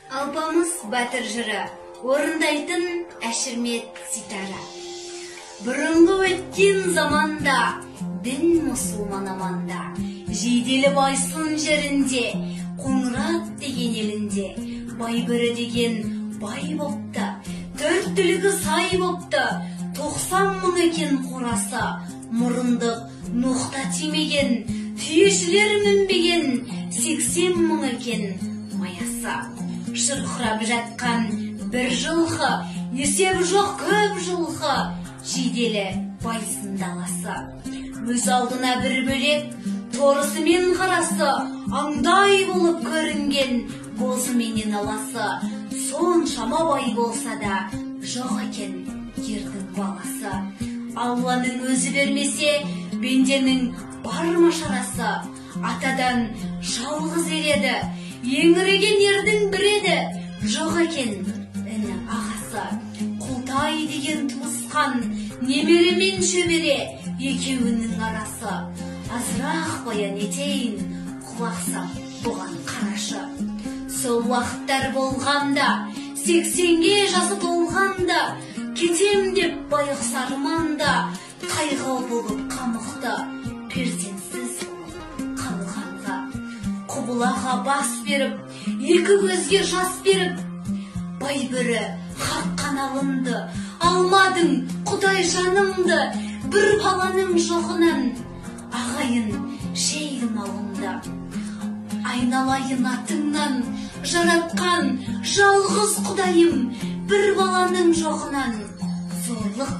Алпамыс батыр жыры, орындайтын Әшірмет ситара. Бұрынғы өткен заманда, дін мұсылман аманда, жейделі байсын жерінде, Қоңырат деген елінде, Байбөрі деген бай бопты, төрт түлігі сай бопты, 90 мың екен қорасы, мұрындық ноқта тимеген, түйешілер мінбеген, 80 мың екен маясы. Шырқырап жатқан бір жылқы, есеп жоқ көп жылқы, жейделі байсын даласы. Өз алдына бір бөлек, торысы мен қарасы, аңдай болып көрінген, бозы менен аласы. Соншама бай болса да, жоқ екен ердің баласы. Алланың өзі бермесе, бенденің бар ма шарасы? Атадан жалғыз ереді, еңіреген ердің біреді, жоқ екен іні ағасы. Құлтай деген туысқан, немере мен шөбере, екеуінің арасы. Азырақ баян етейін, құлақсап бұған қарашы. Сол уақыттар болғанда, 80-ге жасы толғанда, кетем деп байық сарманда, қайғы болып қамықты, перзентсіз болып қалғанға. Құбылаға бас беріп, екі көзге жас беріп, Байбөрі хаққан алынды, алмадың құдай жанымды, бір баланың жоғынан ағайын шейін алынды. Айналайын атыңнан жаратқан жалғыз құдайым, бір баланың жоғынан зорлық